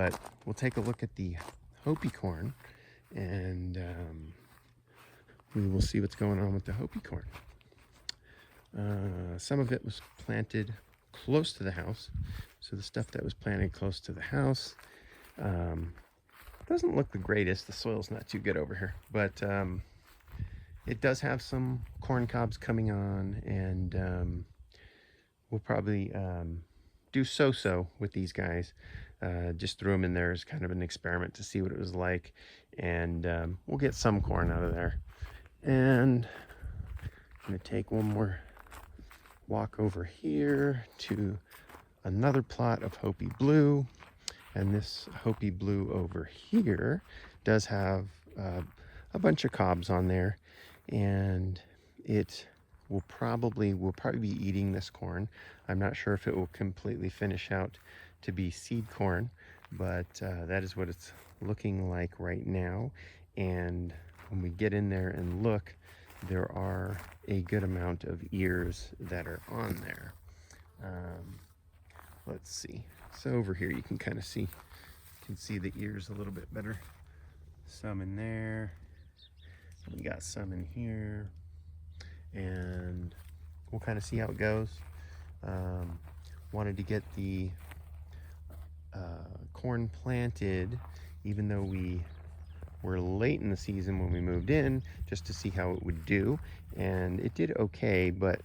But we'll take a look at the Hopi corn, and we will see what's going on with the Hopi corn. Some of it was planted close to the house, so the stuff that was planted close to the house doesn't look the greatest. The soil's not too good over here, but it does have some corn cobs coming on, and we'll probably do so-so with these guys. Just threw them in there as kind of an experiment to see what it was like, and we'll get some corn out of there. And I'm going to take one more walk over here to another plot of Hopi Blue, and this Hopi Blue over here does have a bunch of cobs on there, and it will probably be eating this corn. I'm not sure if it will completely finish out to be seed corn, but that is what it's looking like right now. And when we get in there and look, there are a good amount of ears that are on there. Let's see. So over here you can kind of see, the ears a little bit better. Some in there. We got some in here, and we'll kind of see how it goes. Wanted to get the corn planted, even though we were late in the season when we moved in, just to see how it would do, and it did okay, but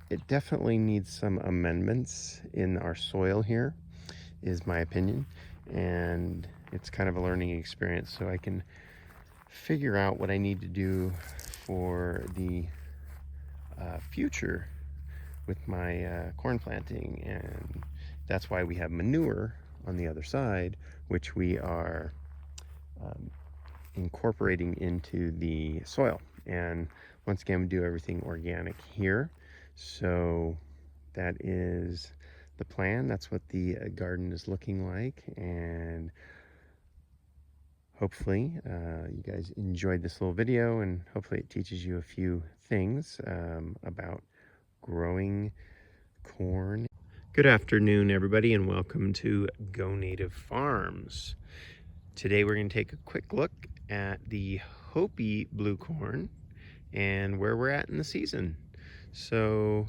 it definitely needs some amendments in our soil here, is my opinion, and it's kind of a learning experience, so I can figure out what I need to do for the future with my corn planting. And that's why we have manure on the other side, which we are incorporating into the soil. And once again, we do everything organic here, so that is the plan. That's what the garden is looking like, and hopefully you guys enjoyed this little video, and hopefully it teaches you a few things about growing corn. Good afternoon, everybody, and welcome to Go Native Farms. Today we're going to take a quick look at the Hopi blue corn and where we're at in the season. So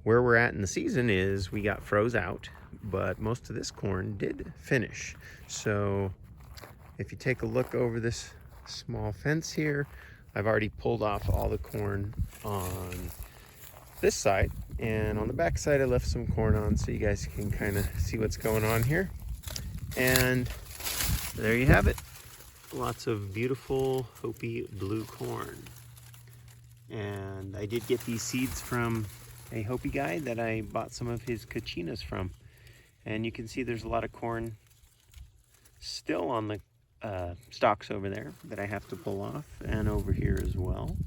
where we're at in the season is we got froze out, but most of this corn did finish. So if you take a look over this small fence here, I've already pulled off all the corn on this side, and on the back side I left some corn on so you guys can kind of see what's going on here. And there you have it. Lots of beautiful Hopi blue corn. And I did get these seeds from a Hopi guy that I bought some of his kachinas from. And you can see there's a lot of corn still on the stalks over there that I have to pull off, and over here as well.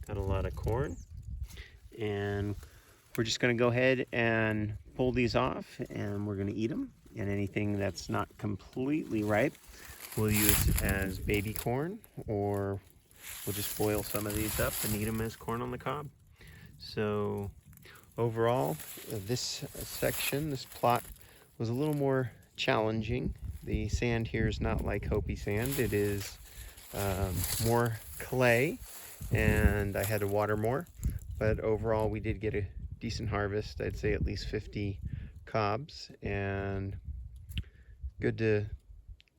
Got a lot of corn. And we're just going to go ahead and pull these off, and we're going to eat them. And anything that's not completely ripe we'll use as baby corn, or we'll just boil some of these up and eat them as corn on the cob. So overall, this section, this plot, was a little more challenging. The sand here is not like Hopi sand. It is more clay, and I had to water more. But overall, we did get a decent harvest. I'd say at least 50 cobs, and good to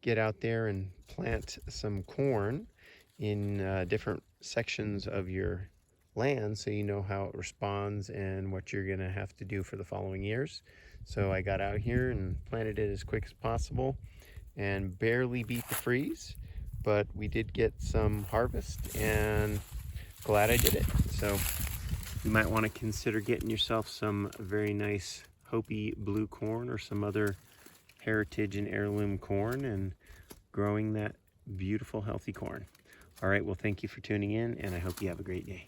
get out there and plant some corn in different sections of your land, so you know how it responds and what you're gonna have to do for the following years. So I got out here and planted it as quick as possible and barely beat the freeze, but we did get some harvest, and glad I did it. So you might want to consider getting yourself some very nice Hopi blue corn or some other heritage and heirloom corn and growing that beautiful healthy corn. All right, well, thank you for tuning in, and I hope you have a great day.